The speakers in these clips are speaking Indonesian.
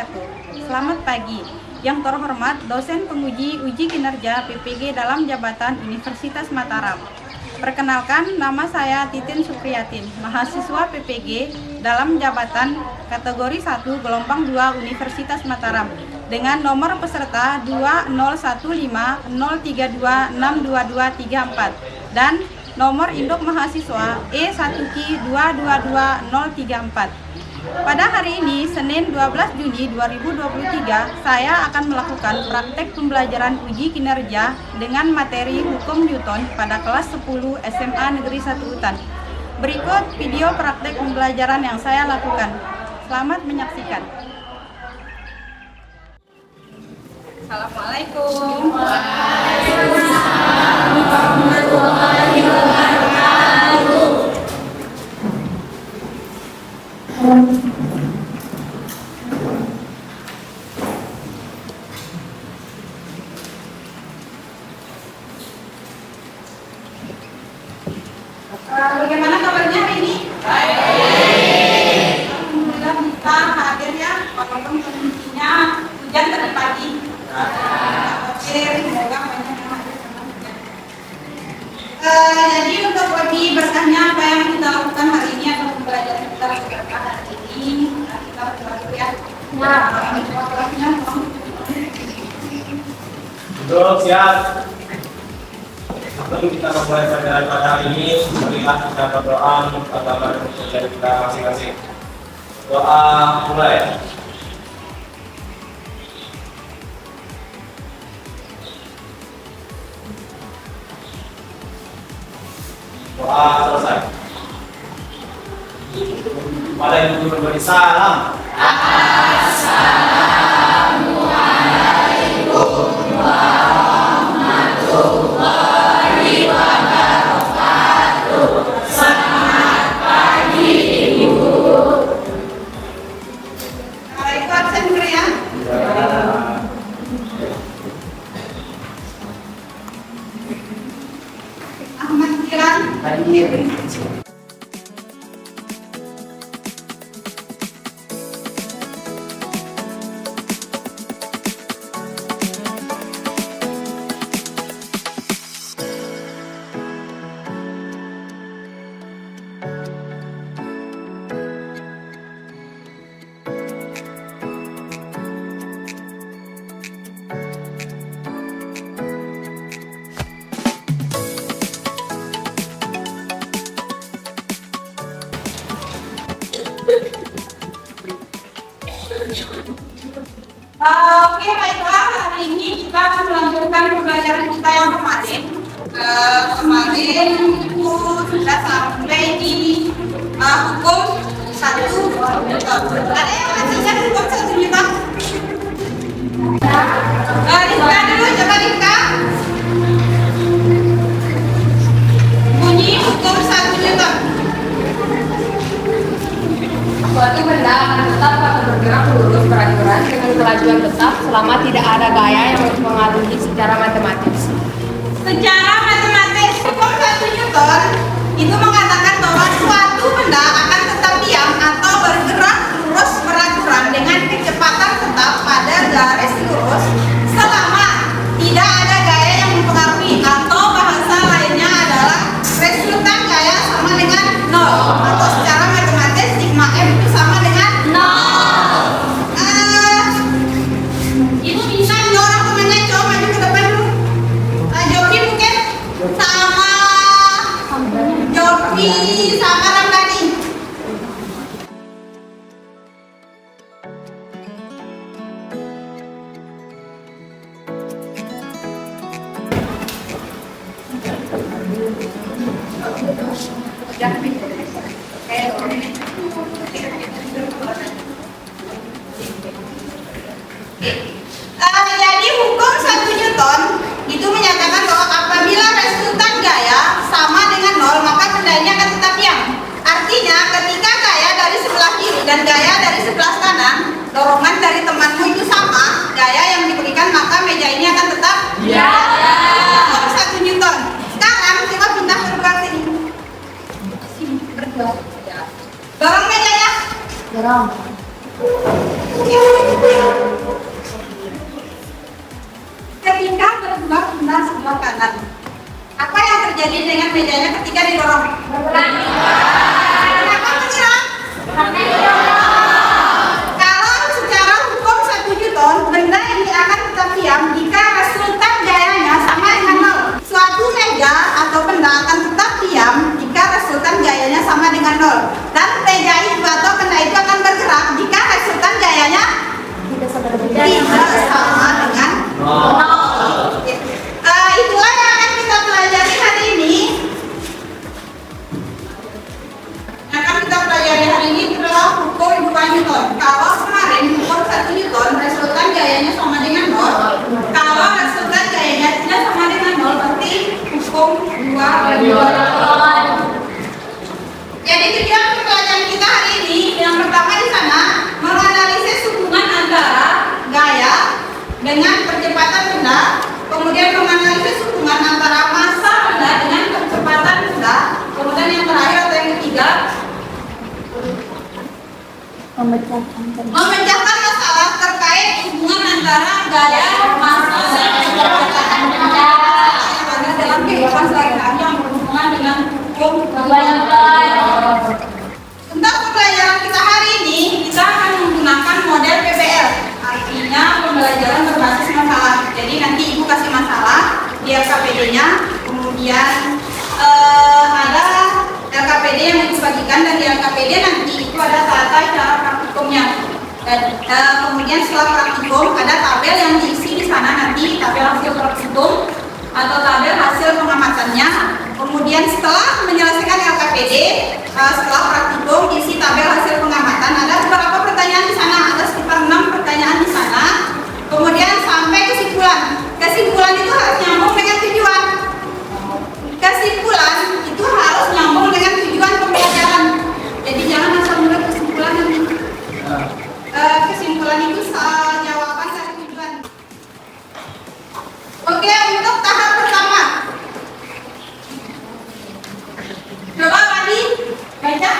wabarakatuh. Selamat pagi. Yang terhormat dosen penguji uji kinerja PPG dalam jabatan Universitas Mataram. Perkenalkan, nama saya Titin Supriyatin, mahasiswa PPG dalam jabatan kategori 1 gelombang 2 Universitas Mataram dengan nomor peserta 201503262234 dan nomor induk mahasiswa E1Q222034. Pada hari ini, Senin 12 Juni 2023, saya akan melakukan praktek pembelajaran uji kinerja dengan materi Hukum Newton pada kelas 10 SMA Negeri 1 Utan. Berikut video praktek pembelajaran yang saya lakukan. Selamat menyaksikan. Assalamualaikum. Waalaikumsalam warahmatullahi wabarakatuh. Bagaimana kabarnya hari ini? Baik. Alhamdulillah kita hadir ya, walaupun kondisinya hujan tadi pagi. Semoga banyak yang hadir sama hujan. Jadi untuk lebih berkahnya apa yang kita lakukan hari ini atau pembelajaran kita lakukan hari ini, kita berdoa ya. Betul, siap. Sebelum kita memulai pelajaran pada hari ini, marilah kita berdoa untuk agama dan kepercayaan kita masing-masing. Doa mulai. Doa selesai. Pada ibu berbagi salam. Assalamualaikum warahmatullahi wabarakatuh. Selamat pagi Ibu. Ikut absen dulu ya. Ahmad Kiran. Oke, baiklah, hari ini kita akan melanjutkan pembelajaran kita yang kemarin. Kemarin itu sudah sampai di hukum 1 Newton. Ada yang masih ingat hukum 1 Newton? Rizka dulu, coba Rizka. Bunyi hukum 1 Newton. Suatu benda akan tetap atau bergerak lurus beranjuran dengan kelajuan tetap selama tidak ada gaya yang mempengaruhi secara matematis. Secara matematis, hukum 1 Newton itu mengatakan bahwa suatu benda akan tetap diam atau bergerak lurus beraturan dengan kecepatan tetap pada garis lurus selama tidak ada gaya yang mempengaruhi, atau bahasa lainnya adalah resultan gaya sama dengan 0, atau secara matematis sigma M itu sama dengan 0. Ibu bisa orang temennya coba maju ke depan dulu. Joki mungkin sama Joki sama Ramdhani. Jadi hukum 1 Newton itu menyatakan bahwa apabila resultan gaya sama dengan 0, maka benda ini akan tetap diam. Artinya ketika gaya dari sebelah kiri dan gaya dari sebelah kanan, dorongan dari temanmu itu sama, gaya yang diberikan, maka meja ini akan tetap diam. Hukum 1 Newton. Sekarang coba pindah ke sebelah sini. Dorong meja ya. Dorong. Oke. terjadi dengan mejanya ketika didorong? Kenapa bergerak? Kalau secara hukum 1 Newton, benda ini akan tetap diam jika resultan gayanya sama dengan nol. Suatu meja atau benda akan tetap diam jika resultan gayanya sama dengan nol. Dan meja itu atau benda itu akan bergerak jika resultan gayanya tidak sama dengan nol. Itulah yang akan kita pelajari hari ini. Yang akan kita pelajari hari ini adalah hukum 2 Newton. Kalau kemarin hukum 1 Newton resultan gayanya sama dengan nol. Kalau resultan gayanya tidak sama dengan nol, berarti hukum 2 Newton. Jadi tujuan pelajaran kita hari ini yang pertama di sana menganalisis hubungan antara gaya dengan percepatan benda, kemudian menganalisis hubungan antara massa benda dengan percepatan benda, kemudian yang terakhir atau yang ketiga memecahkan masalah terkait hubungan antara gaya, massa dan percepatan benda yang ada dalam kehidupan sehari-hari yang berhubungan dengan hukum. Untuk pembelajaran kita hari ini, kita akan menggunakan model PBL, artinya pembelajaran berbasis masalah. Jadi nanti ibu kasih masalah di LKPD-nya, kemudian ada LKPD yang ibu bagikan, dan di LKPD nanti itu ada tata cara praktikumnya. Dan kemudian setelah praktikum ada tabel yang diisi di sana nanti, tabel hasil praktikum atau tabel hasil pengamatannya. Kemudian setelah menyelesaikan LKPD, setelah praktikum isi tabel hasil pengamatan, ada beberapa pertanyaan di sana, ada sekitar 6 pertanyaan di sana. Kemudian sampai kesimpulan. Kesimpulan itu harus nyambung dengan tujuan. Kesimpulan itu harus nyambung dengan tujuan pembelajaran. Jadi jangan asal mulai kesimpulan nanti. Kesimpulan itu jawaban dari tujuan. Oke, untuk tahap pertama. Coba tadi baca.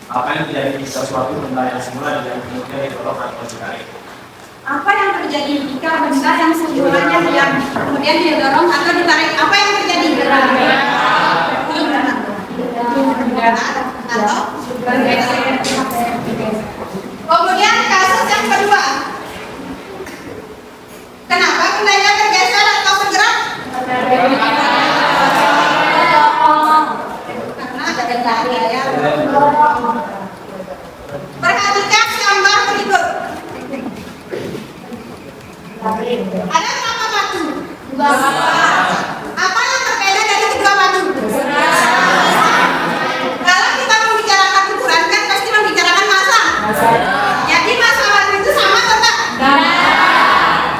Apa yang terjadi di sesuatu benda yang semula tidak kemudian ditolak atau ditarik? Apa yang terjadi jika benda yang semulanya diam kemudian didorong atau ditarik? Apa yang terjadi? Atau kemudian kasus yang kedua. Kenapa bendanya bergeser atau bergerak? Karena ada gaya. Perhatikan gambar berikut. Ada berapa batu? Apa yang berbeda dari kedua batu? Kalau kita membicarakan ukuran kan pasti membicarakan massa. Jadi massa batu itu sama atau enggak?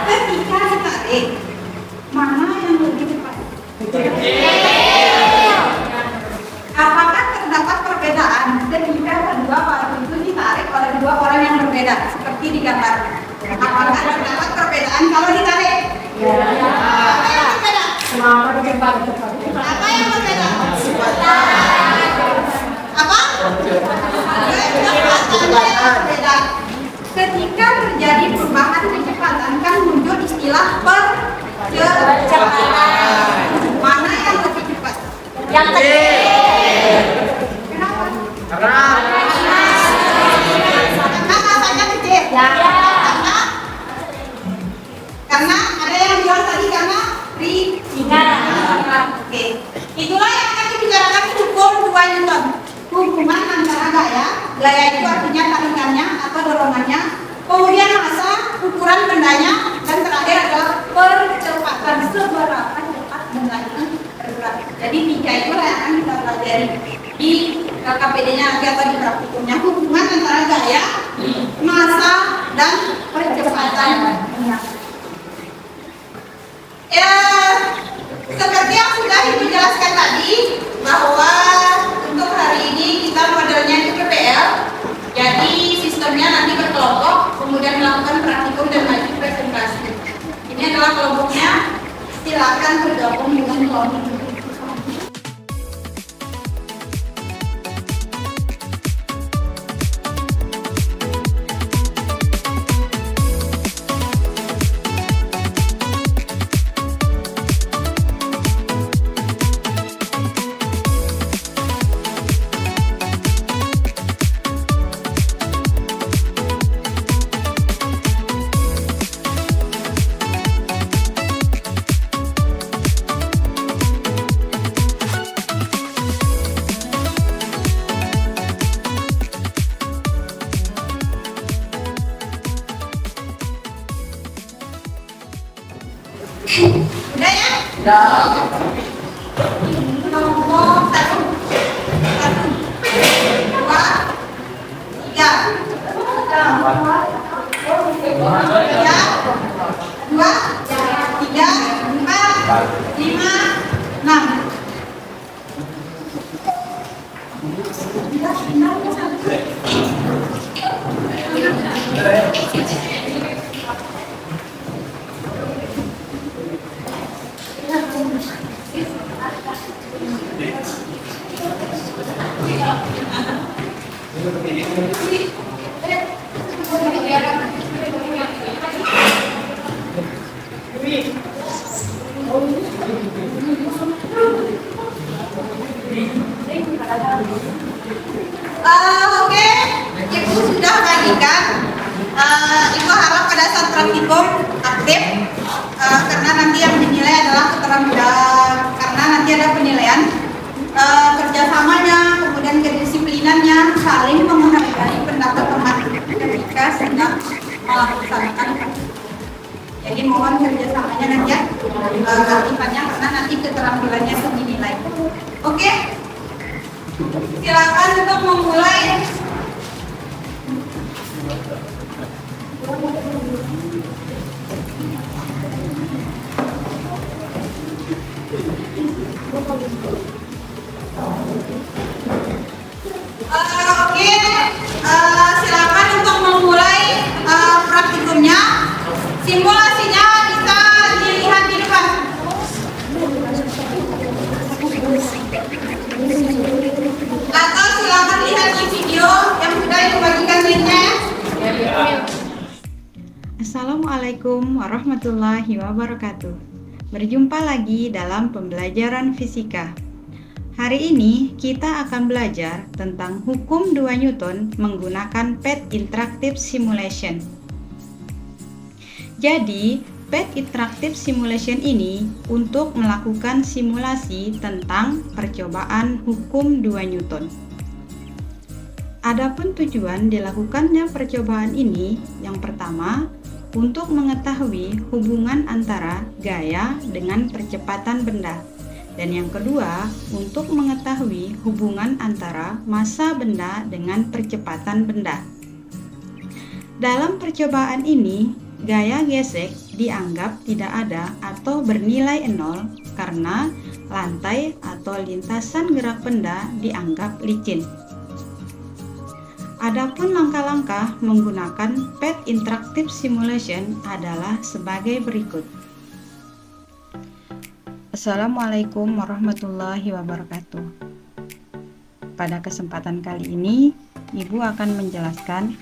Ketika ditarik, mana yang lebih cepat? Apakah terdapat perbedaan ketika kedua batu itu ditarik oleh dua orang yang berbeda seperti di gambar? Apakah terdapat perbedaan kalau ditarik? Apa yang berbeda? Apa yang berbeda? Apa? Kecepatannya yang berbeda. Ketika terjadi perubahan kecepatan kan muncul istilah percepatan. Mana yang lebih cepat? Yang kecil. Kenapa? Karena masanya kecil. Karena ada yang bilang tadi karena ringan. Oke. Itulah yang akan dibicarakan hukum 2 Newton. Hubungan antara gaya itu artinya tarikannya atau dorongannya, kemudian massa, ukuran bendanya, dan terakhir adalah percepatan, seberapa cepat benda itu bergerak. Jadi 3 itulah yang akan kita pelajari di KKPD-nya nanti atau di praktikumnya, hubungan antara gaya, massa, dan percepatan. Ya, seperti yang sudah Ibu jelaskan tadi, bahwa untuk hari ini kita modelnya itu PPL. Jadi sistemnya nanti berkelompok, kemudian melakukan praktikum dan maju presentasi. Ini adalah kelompoknya. Silakan bergabung dengan kelompok. Udah ya? Udah. Nomor satu. Satu. Dua. Tiga. Tiga. Dua. Tiga. Empat. Lima. Enam. Oke, Ibu sudah bagikan. Ibu harap pada saat praktikum aktif, karena nanti yang dinilai adalah karena nanti ada penilaian kerjasamanya, kemudian kedisiplinannya, saling menghargai pendapat teman ketika sedang melaksanakan praktikum. Jadi mohon kerjasamanya nanti ya, aktifannya karena nanti keterampilannya itu dinilai. Oke, silakan untuk memulai. Oke, silakan untuk memulai praktikumnya. Simulasinya bisa dilihat di depan. Atau silakan lihat di video yang sudah dibagikan linknya. Assalamualaikum warahmatullahi wabarakatuh. Berjumpa lagi dalam pembelajaran fisika. Hari ini kita akan belajar tentang hukum 2 Newton menggunakan PET Interactive Simulation. Jadi, PET Interactive Simulation ini untuk melakukan simulasi tentang percobaan hukum 2 Newton. Adapun tujuan dilakukannya percobaan ini, yang pertama, untuk mengetahui hubungan antara gaya dengan percepatan benda. Dan yang kedua, untuk mengetahui hubungan antara massa benda dengan percepatan benda. Dalam percobaan ini, gaya gesek dianggap tidak ada atau bernilai 0 karena lantai atau lintasan gerak benda dianggap licin. Adapun langkah-langkah menggunakan PET Interactive Simulation adalah sebagai berikut. Assalamualaikum warahmatullahi wabarakatuh. Pada kesempatan kali ini, Ibu akan menjelaskan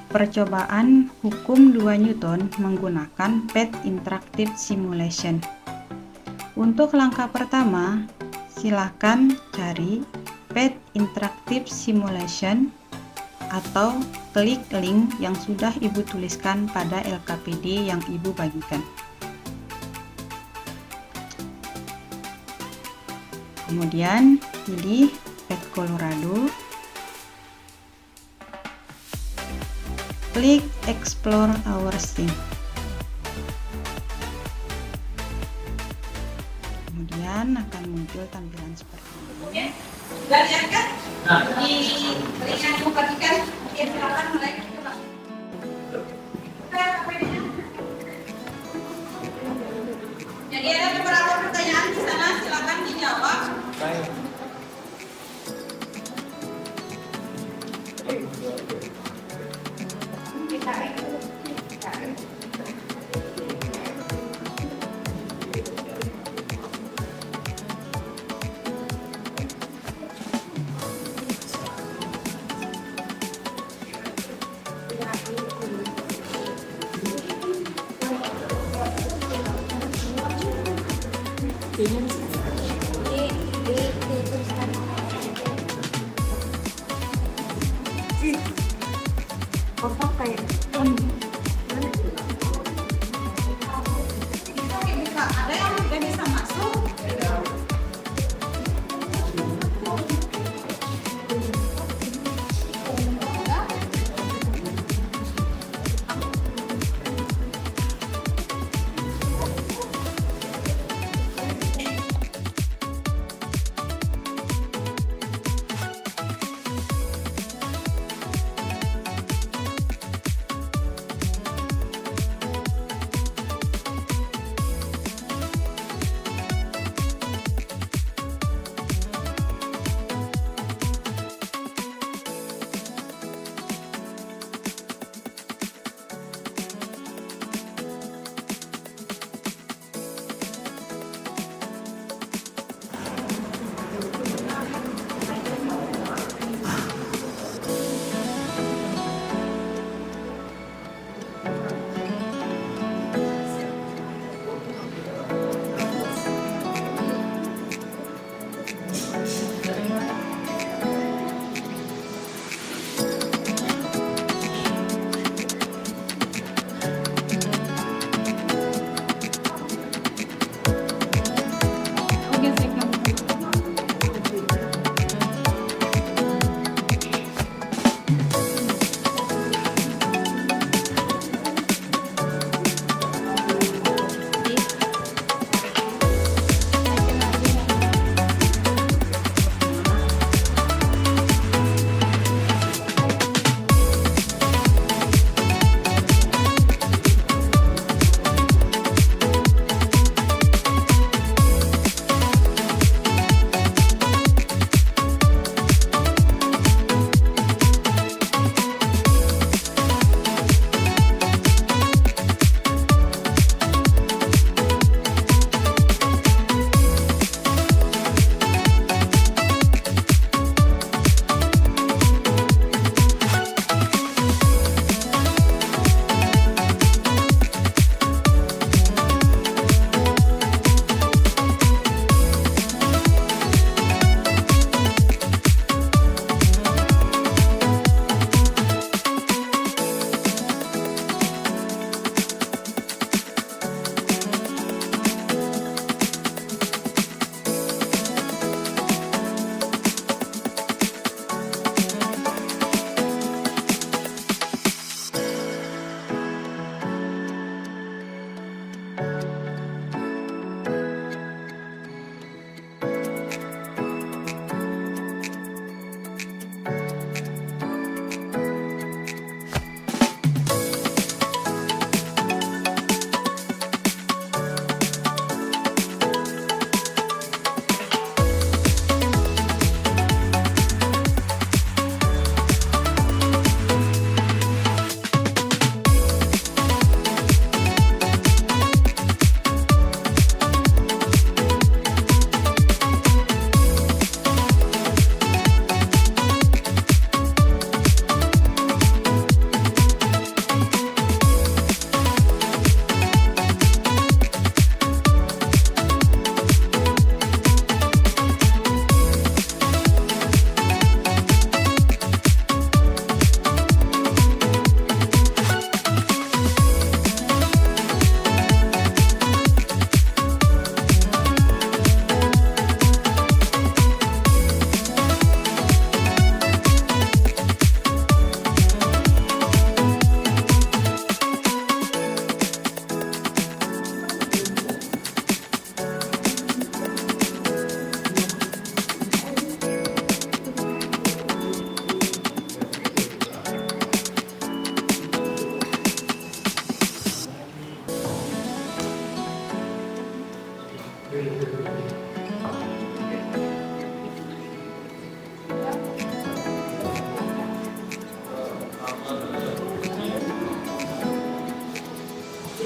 percobaan hukum 2 Newton menggunakan PET Interactive Simulation. Untuk langkah pertama, silakan cari PET Interactive Simulation atau klik link yang sudah Ibu tuliskan pada LKPD yang Ibu bagikan. Kemudian pilih PET Colorado, klik Explore Our Scene. Kemudian akan muncul tampilan seperti ini. Sudah lihat kan? Di link yang Ibu bagikan. Ya, silakan mulai. Coba. Jadi ada beberapa pertanyaan di sana, silakan dijawab. Ada yang udah bisa masuk.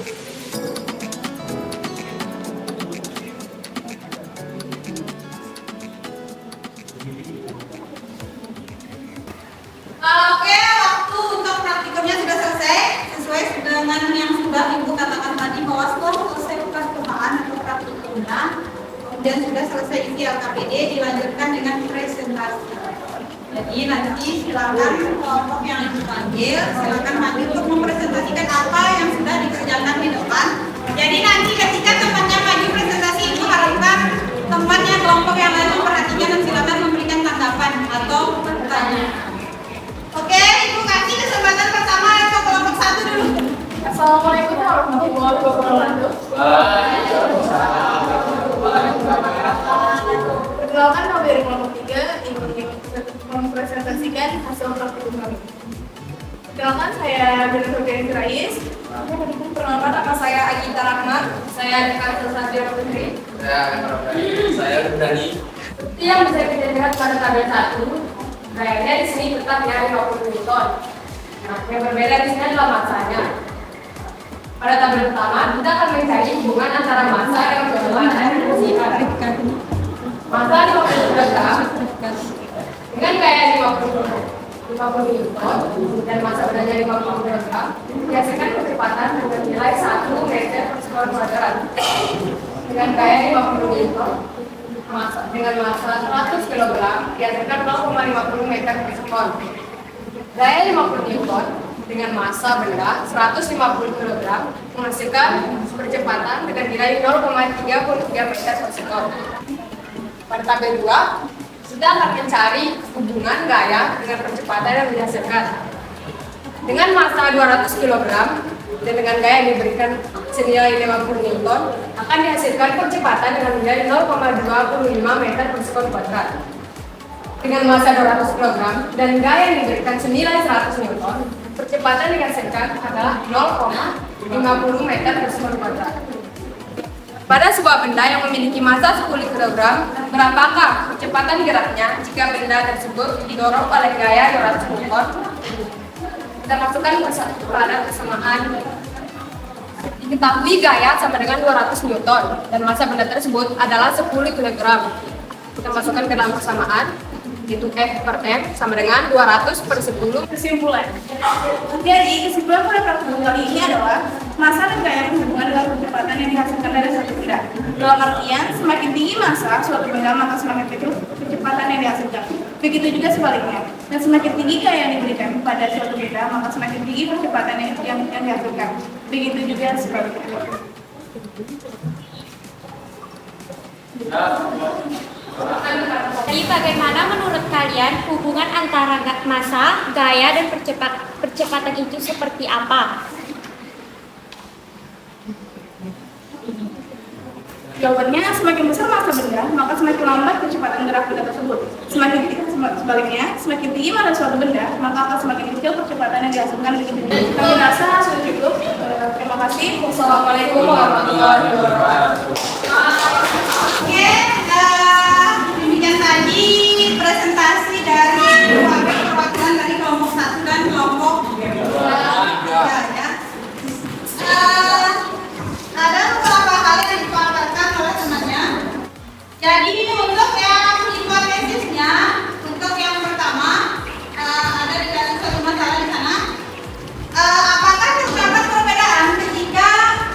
Oke, waktu untuk praktikumnya sudah selesai. Sesuai dengan yang sudah Ibu katakan tadi bahwa setelah selesai percobaan atau praktikumnya, kemudian sudah selesai isi LKPD, dilanjutkan dengan presentasi. Jadi nanti silakan kelompok yang dipanggil, silakan maju untuk mempresentasikan apa yang sudah dikerjakan di depan. Jadi nanti ketika temannya maju presentasi, Ibu harapkan temannya kelompok yang lain memperhatikan dan silakan memberikan tanggapan atau pertanyaan. Oke, Ibu kasih kesempatan pertama ke kelompok 1 dulu. Assalamualaikum warahmatullahi wabarakatuh. Perkenalkan, kami dari kelompok 3 ingin mempresentasikan hasil praktikum kami. Perkenalkan, saya Bina Nurjani Rais. Perkenalkan, nama saya Agita Rahma. Saya dekan Sastra Putri. Saya Dani. Seperti yang bisa kita lihat pada tabel 1, gayanya di sini tetap ya 50 Newton. Nah, yang berbeda di sini adalah masanya. Pada tabel pertama, kita akan mencari hubungan antara massa dan kecepatan fisika. Massa 50 kg dengan gaya 50 Newton dan massa bendanya 50 kg dihasilkan kecepatan dengan nilai 1 meter per sekon kuadrat. Dengan gaya 50 Newton dengan massa 100 kg dihasilkan 0,50 meter per sekon. Gaya 50 Newton dengan massa benda 150 kg menghasilkan percepatan dengan nilai 0,33 meter per sekon. Pada tabel 2, kita akan mencari hubungan gaya dengan percepatan yang dihasilkan. Dengan massa 200 kg dan dengan gaya yang diberikan senilai 50 Newton akan dihasilkan percepatan dengan nilai 0,25 meter per sekon kuadrat. Dengan massa 200 kg dan gaya yang diberikan senilai 100 Newton, percepatan yang dihasilkan adalah 0,50 meter per sekon kuadrat. Pada sebuah benda yang memiliki massa 10 kg, berapakah kecepatan geraknya jika benda tersebut didorong oleh gaya 200 Newton? Kita masukkan pada persamaan. Diketahui gaya sama dengan 200 Newton dan massa benda tersebut adalah 10 kg. Kita masukkan ke dalam persamaan, yaitu F per M sama dengan 200 per 10. Kesimpulan. Jadi, kesimpulan pada praktikum kali ini adalah massa dan gaya berhubungan dengan kecepatan yang dihasilkan dari suatu benda. Dalam artian, semakin tinggi massa suatu benda, maka semakin kecil kecepatan yang dihasilkan. Begitu juga sebaliknya. Dan semakin tinggi gaya yang diberikan pada suatu benda, maka semakin tinggi percepatan yang dihasilkan. Begitu juga sebaliknya. Jadi bagaimana menurut kalian hubungan antara massa, gaya, dan percepatan itu seperti apa? Jawabannya, semakin besar massa benda, maka semakin lambat kecepatan gerak benda tersebut. Sebaliknya, semakin tinggi massa suatu benda, maka akan semakin kecil percepatan yang dihasilkan. Kami rasa sudah cukup. Terima kasih. Wassalamualaikum warahmatullahi wabarakatuh. Oke, demikian tadi presentasi dari perwakilan dari kelompok 1 dan kelompok 3 ya. Ada beberapa hal yang dipaparkan oleh temannya. Jadi untuk yang hipotesisnya, untuk yang pertama ada di dalam satu masalah di sana. Apakah terdapat perbedaan ketika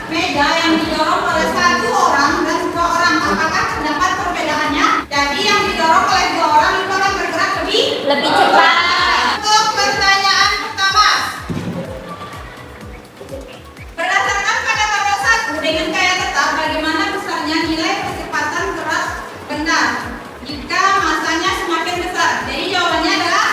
meja yang didorong oleh satu orang dan 2 orang? Apakah terdapat perbedaannya? Jadi yang didorong oleh 2 orang itu akan bergerak lebih cepat. Untuk pertanyaan pertama, berdasarkan pada tabel 1 dengan gaya tetap, bagaimana besarnya nilai percepatan gerak benda jika masanya semakin besar? Jadi jawabannya adalah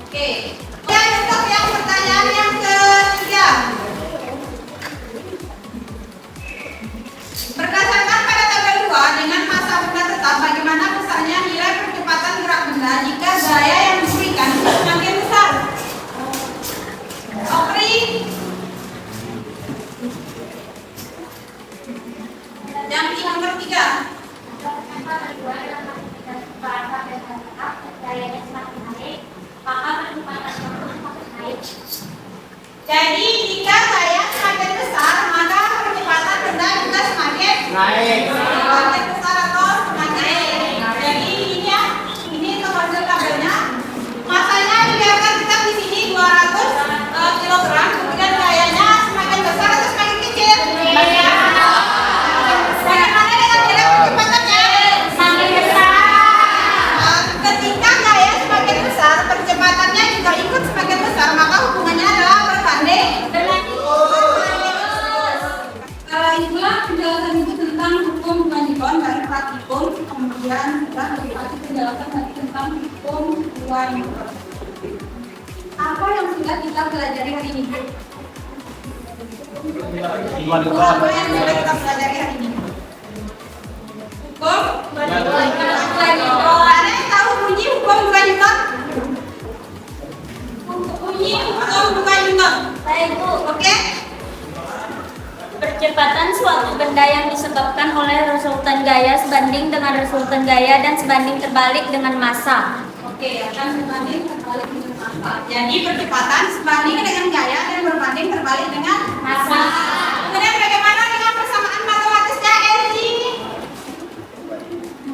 oke. Dan untuk yang pertanyaan yang ketiga, berdasarkan pada tabel 2 dengan massa benda tetap, bagaimana besarnya nilai percepatan gerak benda jika gaya yang diberikan semakin besar? Opri. Yang nomor 3. Gayanya semakin naik, maka Jadi jika gaya semakin besar, maka percepatan benda juga semakin Naik. semakin besar atau semakin. Jadi ini ya, ini untuk hasil tabelnya. Masanya dibiarkan tetap di sini 200 kg. Kemudian gayanya semakin besar atau semakin kecil? Bagaimana dengan gaya percepatannya? Semakin besar. Ketika gaya semakin besar, percepatannya juga ikut semakin besar, maka hubungannya adalah berbanding. Itulah penjelasan itu tentang hukum Newton dari praktikum. Kemudian setelah lebih lanjut penjelasan lagi tentang hukum Newton. Apa yang sudah kita pelajari hari ini? Apa yang sudah kita pelajari hari ini? Hukum Newton. Ada yang tahu bunyi hukum Newton? Bunyi hukum Newton. Baik, Bu. Oke? Percepatan suatu benda yang disebabkan oleh resultan gaya sebanding dengan resultan gaya dan sebanding terbalik dengan massa. Oke, akan berbanding terbalik dengan massa. Jadi percepatan sebanding dengan gaya dan berbanding terbalik dengan Massa. Kemudian bagaimana dengan persamaan matematisnya, Erji?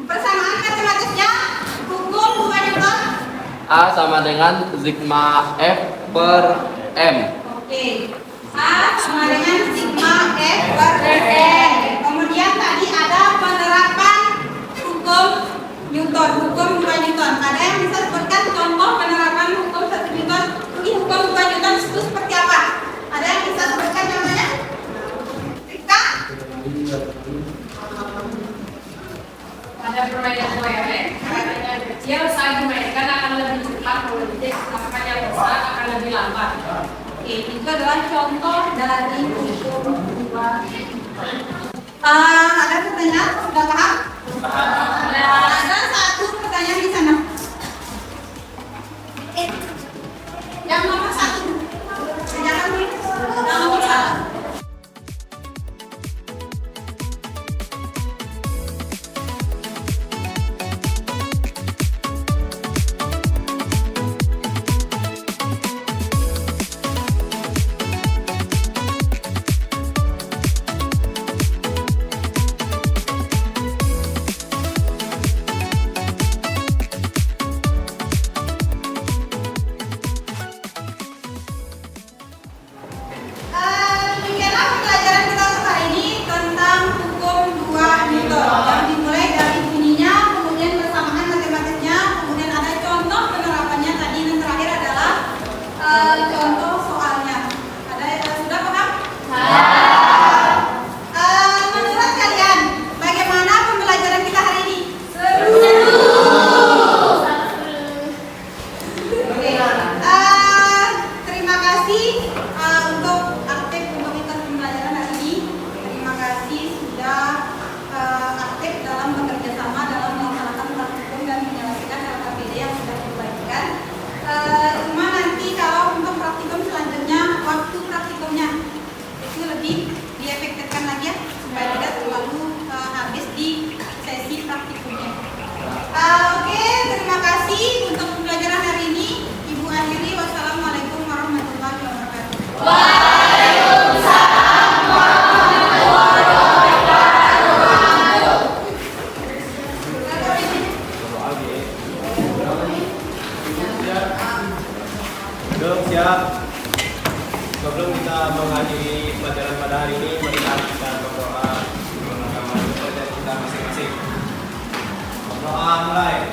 Persamaan matematisnya hukum Newton. A sama dengan sigma F per M. Oke. A sama dengan sigma F per M. Kemudian tadi ada penerapan hukum Newton, hukum Newton. Ada yang bisa sebutkan contoh penerapan hukum 1 Newton? Ini hukum Newton itu seperti apa? Ada yang bisa sebutkan contohnya? Rika? Pada permainan kelereng, yang kecil saat dimainkan akan lebih cepat menulis, sedangkan yang besar akan lebih lambat. Oke, itu adalah contoh dari hukum Newton. Ada pertanyaan? Sudah paham? Ada satu pertanyaan di sana. Yang nomor 1. Jangan yang nomor 1. Demikianlah pembelajaran kita untuk hari ini tentang hukum 2 Newton yang dimulai dari bunyinya, kemudian persamaan matematisnya, kemudian ada contoh penerapannya tadi, dan terakhir adalah contoh soalnya. Ada yang sudah paham? Menurut kalian, bagaimana pembelajaran kita hari ini? Oke. Terima kasih untuk aktif untuk ikut pembelajaran hari ini. Terima kasih sudah aktif dalam bekerja sama dalam melaksanakan praktikum dan menyelesaikan LKPD yang sudah dibagikan. Cuma nanti kalau untuk praktikum selanjutnya, waktu praktikumnya itu lebih diefektifkan lagi ya, supaya tidak terlalu habis di sesi praktikumnya. Oke, terima kasih untuk pembelajaran hari ini. Ibu akhiri, wassalamualaikum warahmatullahi wabarakatuh. Siap. Sebelum kita mengakhiri pelajaran pada hari ini, marilah kita berdoa bersama pelajar kita masing-masing. Doa mulai.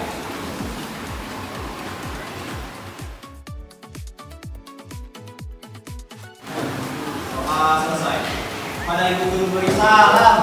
Doa selesai. Pada ibu guru beri salam.